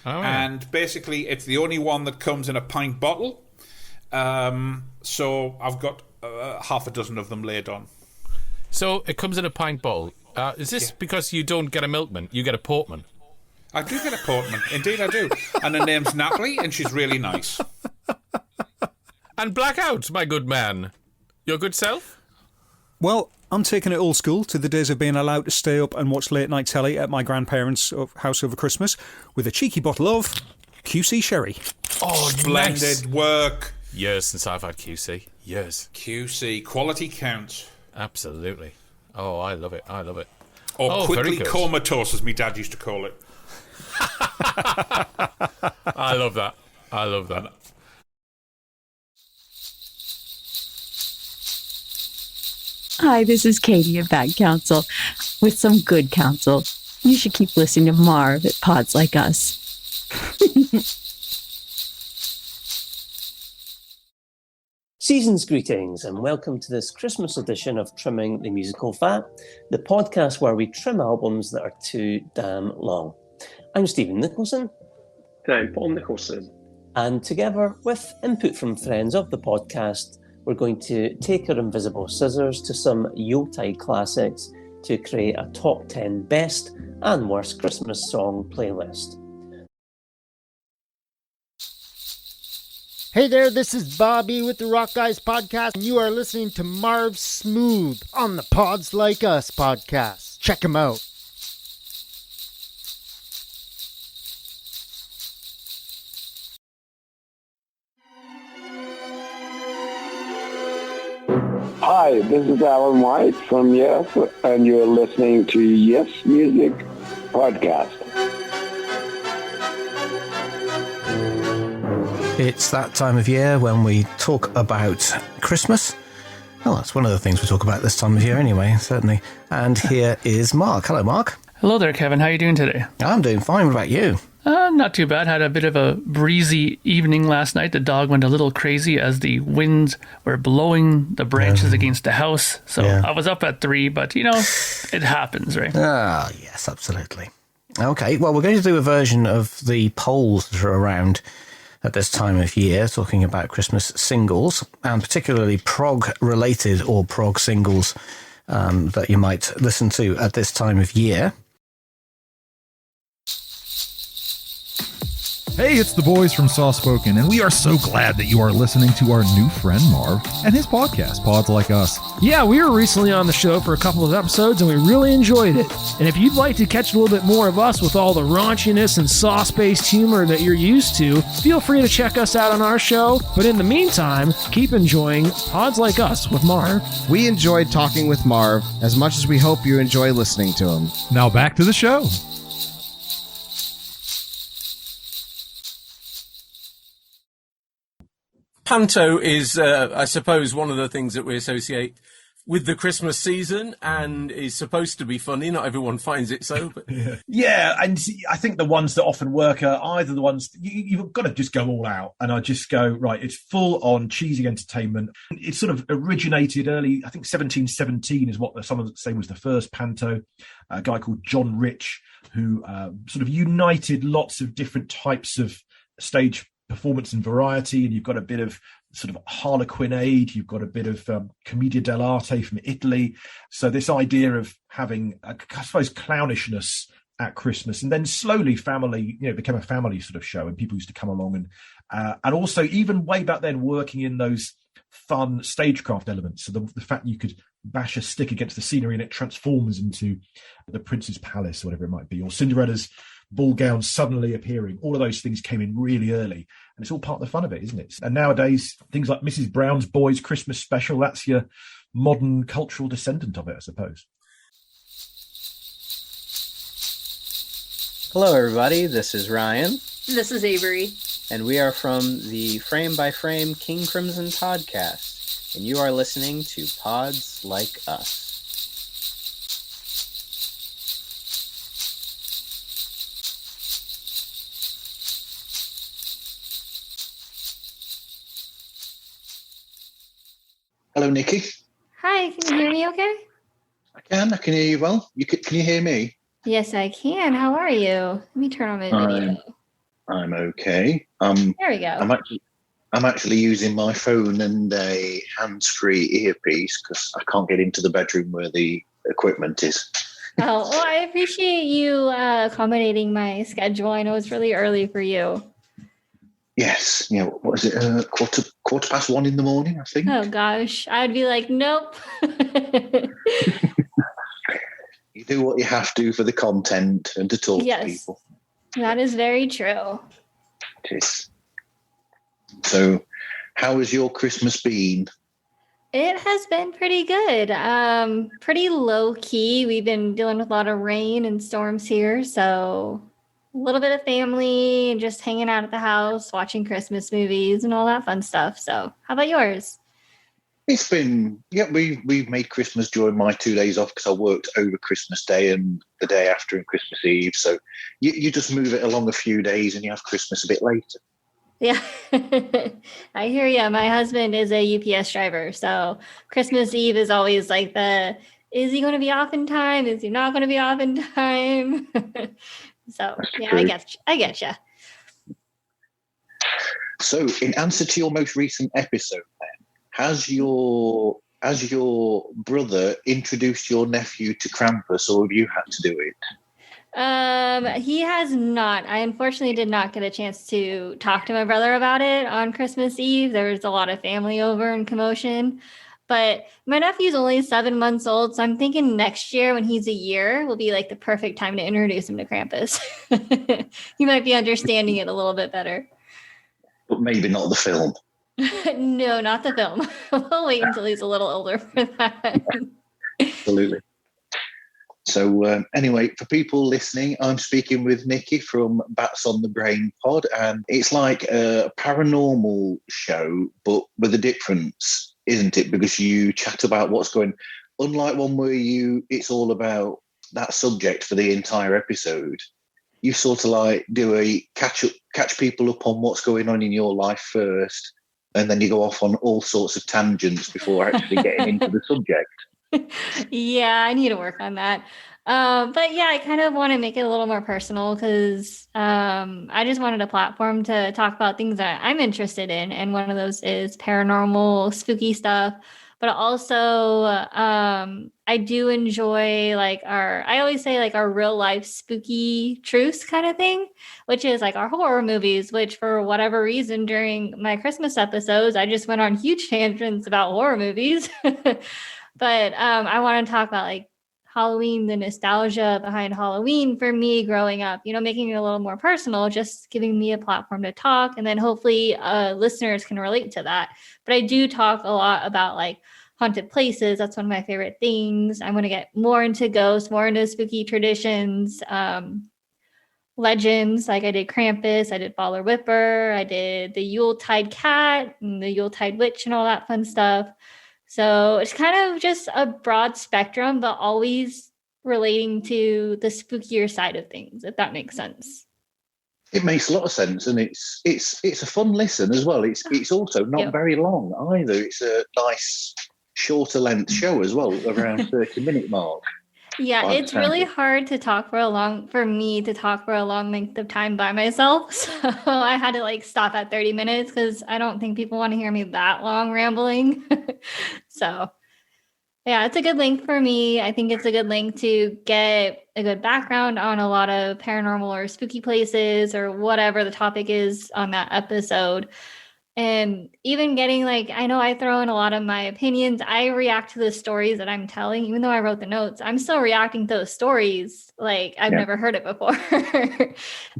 Oh, yeah. And basically, it's the only one that comes in a pint bottle. So I've got half a dozen of them laid on. So it comes in a pint bottle. Is this because you don't get a milkman, you get a portman? I do get a portman. Indeed, I do. And her name's Natalie, and she's really nice. And blackout, my good man. Your good self? Well, I'm taking it old school to the days of being allowed to stay up and watch late night telly at my grandparents' house over Christmas with a cheeky bottle of QC sherry. Oh, splendid work. Years since I've had QC. Yes. QC, quality count. Absolutely. Oh, I love it. I love it. Or quickly very good. comatose, as my dad used to call it. I love that. I love that. Hi, this is Katie of Bad Counsel with some good counsel. You should keep listening to Marv at Pods Like Us. Season's greetings and welcome to this Christmas edition of Trimming the Musical Fat, the podcast where we trim albums that are too damn long. I'm Stephen Nicholson. And I'm Paul Nicholson. And together, with input from friends of the podcast, we're going to take our invisible scissors to some Yuletide classics to create a top 10 best and worst Christmas song playlist. Hey there, this is Bobby with the Rock Guys Podcast, and you are listening to Marv Smooth on the Pods Like Us podcast. Check him out. Hi, this is Alan White from Yes, and you're listening to Yes Music Podcast. It's that time of year when we talk about Christmas. Well, that's one of the things we talk about this time of year anyway, certainly. And here is Mark. Hello, Mark. Hello there, Kevin. How are you doing today? I'm doing fine. What about you? Not too bad. Had a bit of a breezy evening last night. The dog went a little crazy as the winds were blowing the branches against the house. So I was up at 3, but, you know, it happens, right? Ah, yes, absolutely. Okay, well, we're going to do a version of the polls that are around at this time of year, talking about Christmas singles, and particularly prog-related or prog singles that you might listen to at this time of year. Hey, it's the boys from Soft Spoken, and we are so glad that you are listening to our new friend Marv and his podcast, Pods Like Us. Yeah, we were recently on the show for a couple of episodes, and we really enjoyed it. And if you'd like to catch a little bit more of us with all the raunchiness and sauce-based humor that you're used to, feel free to check us out on our show. But in the meantime, keep enjoying Pods Like Us with Marv. We enjoyed talking with Marv as much as we hope you enjoy listening to him. Now back to the show. Panto is, I suppose, one of the things that we associate with the Christmas season and is supposed to be funny. Not everyone finds it so. But yeah, and I think the ones that often work are either the ones you've got to just go all out, and I just go, right, it's full on cheesy entertainment. It sort of originated early, I think 1717 is what some of them say was the first Panto. A guy called John Rich, who sort of united lots of different types of stage performance and variety, and you've got a bit of sort of harlequinade, you've got a bit of commedia dell'arte from Italy. So this idea of having, I suppose, clownishness at Christmas, and then slowly family, became a family sort of show, and people used to come along and also even way back then working in those fun stagecraft elements. So the fact you could bash a stick against the scenery and it transforms into the Prince's Palace or whatever it might be, or Cinderella's ball gown suddenly appearing. All of those things came in really early, and it's all part of the fun of it, isn't it? And nowadays, things like Mrs. Brown's Boys Christmas Special, that's your modern cultural descendant of it, I suppose. Hello, everybody. This is Ryan. This is Avery. And we are from the Frame by Frame King Crimson podcast. And you are listening to Pods Like Us. Hello, Nikki. Hi, can you hear me okay? I can hear you well. Can you hear me? Yes, I can. How are you? Let me turn on my video. I'm okay. There we go. I'm actually using my phone and a hands-free earpiece because I can't get into the bedroom where the equipment is. Oh, well, I appreciate you accommodating my schedule. I know it's really early for you. Yes, what is it? Quarter past 1 in the morning, I think. Oh gosh, I'd be like, nope. You do what you have to for the content and to talk to people. That is very true. It is. So, how has your Christmas been? It has been pretty good. Pretty low key. We've been dealing with a lot of rain and storms here, so a little bit of family and just hanging out at the house, watching Christmas movies and all that fun stuff. So, how about yours? It's been, yeah, we've made Christmas during my 2 days off because I worked over Christmas Day and the day after and Christmas Eve. So you just move it along a few days and you have Christmas a bit later. Yeah, I hear you. My husband is a UPS driver, so Christmas Eve is always like is he going to be off in time? Is he not going to be off in time? So yeah, true. I get you. So in answer to your most recent episode, then, has your brother introduced your nephew to Krampus, or have you had to do it? He has not. I unfortunately did not get a chance to talk to my brother about it on Christmas Eve. There was a lot of family over and commotion. But my nephew's only 7 months old, so I'm thinking next year when he's a year will be like the perfect time to introduce him to Krampus. He might be understanding it a little bit better. But maybe not the film. No, not the film. We'll wait until he's a little older for that. Absolutely. So anyway, for people listening, I'm speaking with Nikki from Bats on the Brain Pod, and it's like a paranormal show, but with a difference, isn't it? Because you chat about what's going, unlike one where it's all about that subject for the entire episode. You sort of like do a catch people up on what's going on in your life first, and then you go off on all sorts of tangents before actually getting into the subject. Yeah, I need to work on that. But yeah, I kind of want to make it a little more personal because I just wanted a platform to talk about things that I'm interested in. And one of those is paranormal, spooky stuff. But also, I do enjoy I always say like our real life spooky truths kind of thing, which is like our horror movies, which for whatever reason during my Christmas episodes, I just went on huge tangents about horror movies. But I want to talk about like Halloween, the nostalgia behind Halloween for me growing up, making it a little more personal, just giving me a platform to talk. And then hopefully listeners can relate to that. But I do talk a lot about like haunted places. That's one of my favorite things. I'm going to get more into ghosts, more into spooky traditions, legends. Like I did Krampus, I did Baller Whipper, I did the Yuletide Cat and the Yuletide Witch and all that fun stuff. So it's kind of just a broad spectrum, but always relating to the spookier side of things, if that makes sense. It makes a lot of sense, and it's a fun listen as well. It's also not very long either. It's a nice shorter length show as well, around 30-minute mark. Yeah, it's really hard to talk for me to talk for a long length of time by myself. So I had to like stop at 30 minutes because I don't think people want to hear me that long rambling. So yeah, it's a good length for me. I think it's a good length to get a good background on a lot of paranormal or spooky places or whatever the topic is on that episode. And even getting I know I throw in a lot of my opinions. I react to the stories that I'm telling, even though I wrote the notes, I'm still reacting to those stories like I've never heard it before.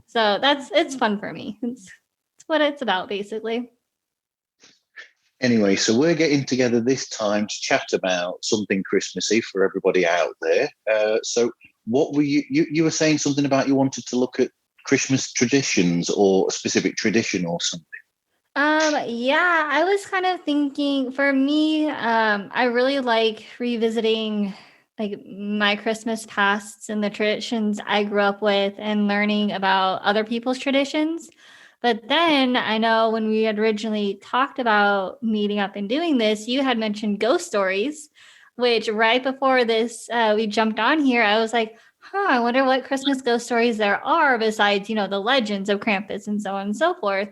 So it's fun for me. It's what it's about, basically. Anyway, so we're getting together this time to chat about something Christmassy for everybody out there. So what were you were saying something about you wanted to look at Christmas traditions or a specific tradition or something? Yeah, I was kind of thinking for me, I really like revisiting like my Christmas pasts and the traditions I grew up with and learning about other people's traditions. But then I know when we had originally talked about meeting up and doing this, you had mentioned ghost stories, which right before this, we jumped on here. I was like, I wonder what Christmas ghost stories there are besides, the legends of Krampus and so on and so forth.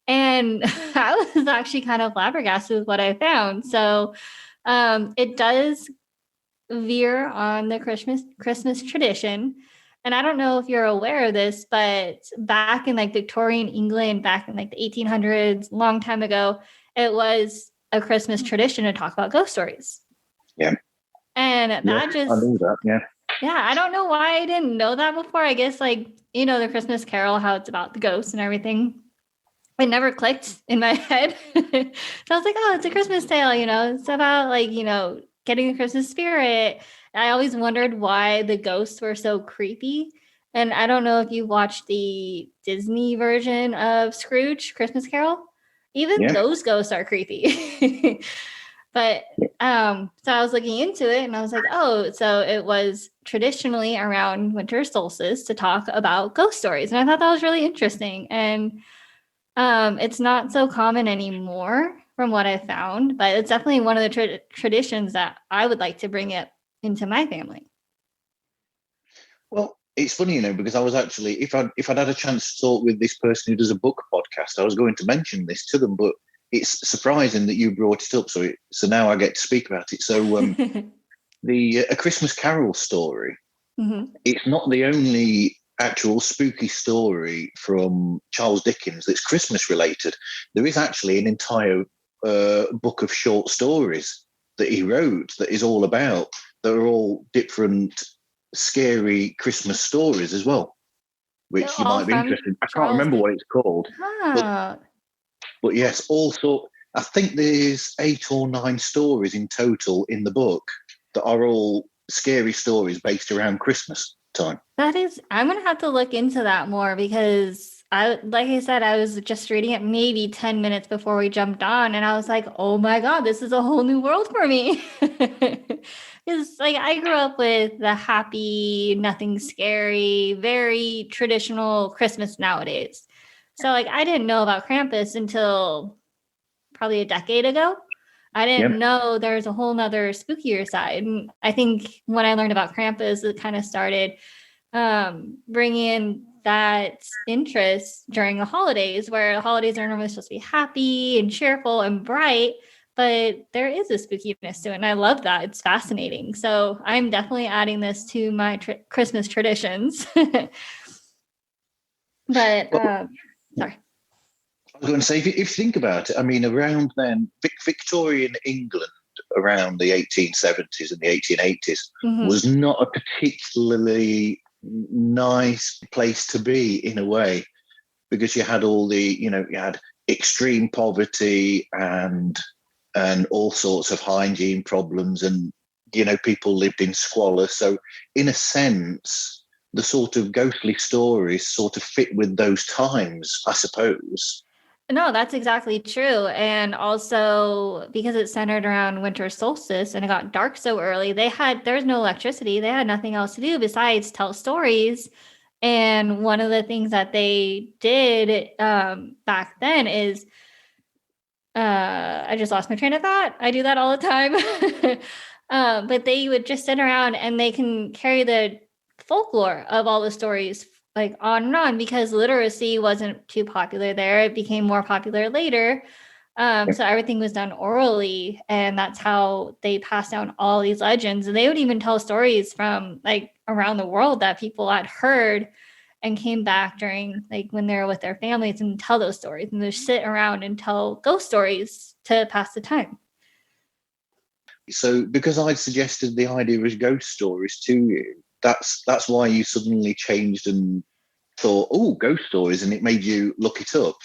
And I was actually kind of flabbergasted with what I found. So it does veer on the Christmas tradition. And I don't know if you're aware of this, but back in Victorian England, back in the 1800s, long time ago, it was a Christmas tradition to talk about ghost stories. Yeah. And that I knew that, yeah. Yeah, I don't know why I didn't know that before. I guess the Christmas Carol, how it's about the ghosts and everything. it never clicked in my head. So I was like, oh, it's a Christmas tale, it's about like, getting the Christmas spirit. I always wondered why the ghosts were so creepy. And I don't know if you watched the Disney version of Scrooge, Christmas Carol. Even those ghosts are creepy. But so I was looking into it and I was like, oh, so it was traditionally around winter solstice to talk about ghost stories. And I thought that was really interesting. And it's not so common anymore from what I found, but it's definitely one of the traditions that I would like to bring it into my family. Well, it's funny, because I was actually, if I'd had a chance to talk with this person who does a book podcast, I was going to mention this to them, but it's surprising that you brought it up. So now I get to speak about it. So A Christmas Carol story, it's not the only actual spooky story from Charles Dickens that's Christmas related. There is actually an entire book of short stories that he wrote that is all about, that are all different scary Christmas stories as well, which you might be interested in. I can't remember what it's called. But yes, also, I think there's 8 or 9 stories in total in the book that are all scary stories based around Christmas time. I'm going to have to look into that more because like I said, I was just reading it maybe 10 minutes before we jumped on and I was like, oh my God, this is a whole new world for me. Because like I grew up with the happy, nothing scary, very traditional Christmas nowadays. So like I didn't know about Krampus until probably a decade ago. I didn't know there's a whole nother spookier side. And I think when I learned about Krampus, it kind of started bringing in that interest during the holidays, where the holidays are normally supposed to be happy and cheerful and bright, but there is a spookiness to it. And I love that. It's fascinating. So I'm definitely adding this to my Christmas traditions. But sorry. I was going to say, if you think about it, I mean, around then, Victorian England around the 1870s and the 1880s was not a particularly nice place to be in a way, because you had all the, you had extreme poverty and all sorts of hygiene problems, and, people lived in squalor. So in a sense, the sort of ghostly stories sort of fit with those times, I suppose. No, that's exactly true. And also because it's centered around winter solstice and it got dark so early, there was no electricity. They had nothing else to do besides tell stories. And one of the things that they did back then is, I just lost my train of thought. I do that all the time. But they would just sit around and they can carry the folklore of all the stories like on and on, because literacy wasn't too popular there. It became more popular later. So everything was done orally, and that's how they passed down all these legends. And they would even tell stories from like around the world that people had heard and came back during like when they were with their families and tell those stories, and they sit around and tell ghost stories to pass the time. So because I'd suggested the idea of ghost stories to you, that's why you suddenly changed and thought, oh, ghost stories, and it made you look it up.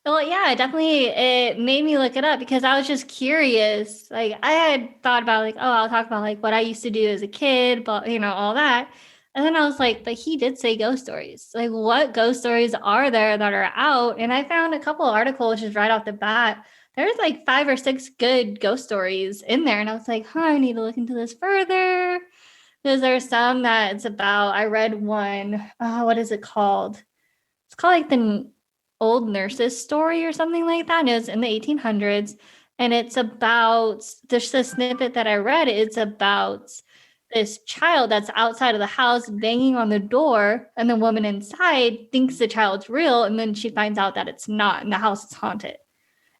Well, yeah, definitely. It made me look it up because I was just curious. Like I had thought about like, oh, I'll talk about like what I used to do as a kid, but all that. And then I was like, but he did say ghost stories. Like what ghost stories are there that are out? And I found a couple of articles just right off the bat. There's like 5 or 6 good ghost stories in there. And I was like, I need to look into this further. Because there's some that it's about, I read one, what is it called? It's called like the old nurse's story or something like that. And it was in the 1800s. And it's about, just a snippet that I read, it's about this child that's outside of the house banging on the door. And the woman inside thinks the child's real. And then she finds out that it's not, and the house is haunted.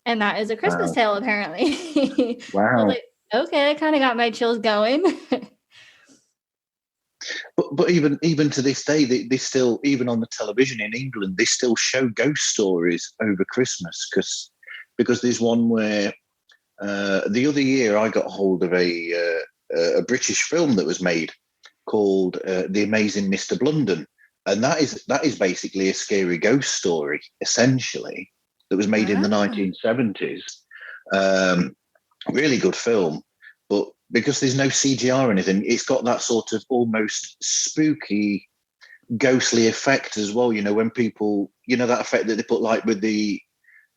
And that is a Christmas tale, apparently. Wow. I was like, okay, that kind of got my chills going. But even to this day, they still, even on the television in England, they still show ghost stories over Christmas, because there's one where the other year I got hold of a British film that was made called The Amazing Mr. Blunden, and that is basically a scary ghost story, essentially. that was made in the 1970s. Really good film, but because there's no CGI or anything, it's got that sort of almost spooky, ghostly effect as well. When people, that effect that they put like with the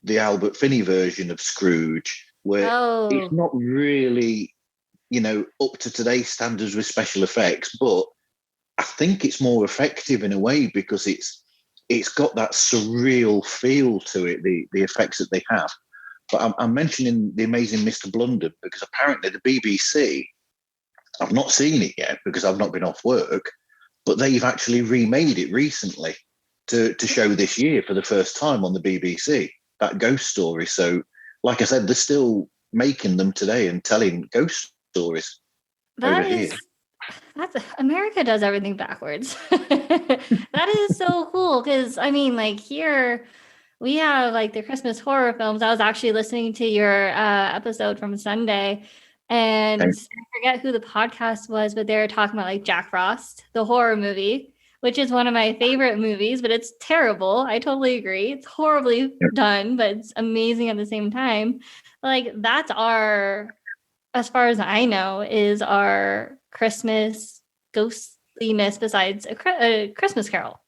Albert Finney version of Scrooge, where it's not really, up to today's standards with special effects, but I think it's more effective in a way because it's got that surreal feel to it, the effects that they have. But I'm mentioning The Amazing Mr. Blunder because apparently the BBC, I've not seen it yet because I've not been off work, but they've actually remade it recently to show this year for the first time on the BBC, that ghost story. So, like I said, they're still making them today and telling ghost stories over here. America does everything backwards. That is so cool because, here we have like the Christmas horror films. I was actually listening to your episode from Sunday, and I forget who the podcast was, but they were talking about like Jack Frost, the horror movie, which is one of my favorite movies, but it's terrible. I totally agree. It's horribly done, but it's amazing at the same time. Like that's as far as I know, is our Christmas ghostliness besides a Christmas Carol.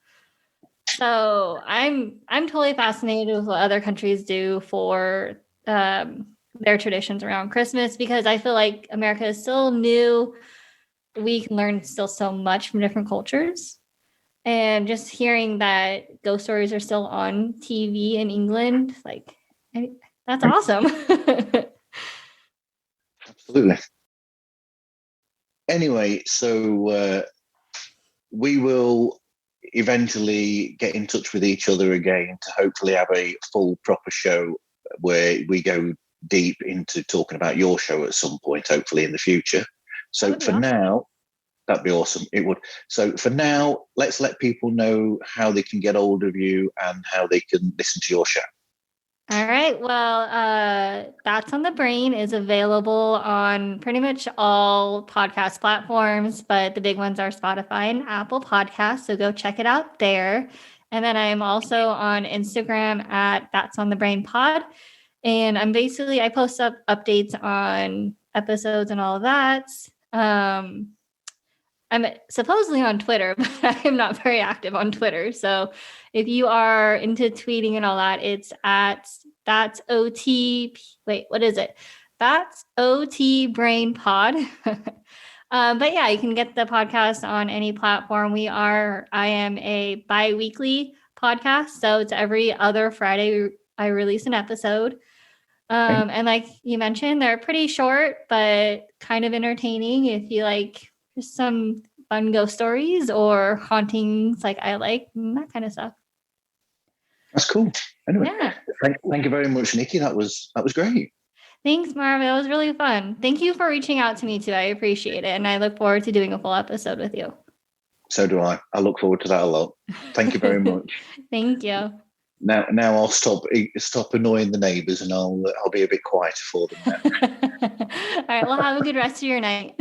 So I'm totally fascinated with what other countries do for their traditions around Christmas, because I feel like America is still new. We can learn still so much from different cultures. And just hearing that ghost stories are still on TV in England, that's awesome. Absolutely. Anyway, so we will eventually get in touch with each other again to hopefully have a full proper show where we go deep into talking about your show at some point, hopefully in the future. So for now, that'd be awesome. It would. So for now, let's let people know how they can get hold of you and how they can listen to your show. All right. Well, That's on the Brain is available on pretty much all podcast platforms, but the big ones are Spotify and Apple Podcasts. So go check it out there. And then I'm also on Instagram at That's on the Brain Pod. And I post up updates on episodes and all of that. I'm supposedly on Twitter, but I am not very active on Twitter. So if you are into tweeting and all that, it's at That's OT. Wait, what is it? That's OT Brain Pod. But yeah, you can get the podcast on any platform. I am a bi-weekly podcast. So it's every other Friday I release an episode. And like you mentioned, they're pretty short, but kind of entertaining if you like some fun ghost stories or hauntings like I like, and that kind of stuff. That's cool. Anyway, thank you very much, Nikki. That was great. Thanks, Marv. It was really fun. Thank you for reaching out to me too. I appreciate it. And I look forward to doing a full episode with you. So do I. I look forward to that a lot. Thank you very much. Thank you. Now I'll stop annoying the neighbours and I'll be a bit quieter for them now. All right. Well, have a good rest of your night.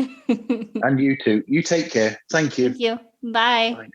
And you too. You take care. Thank you. Thank you. Bye.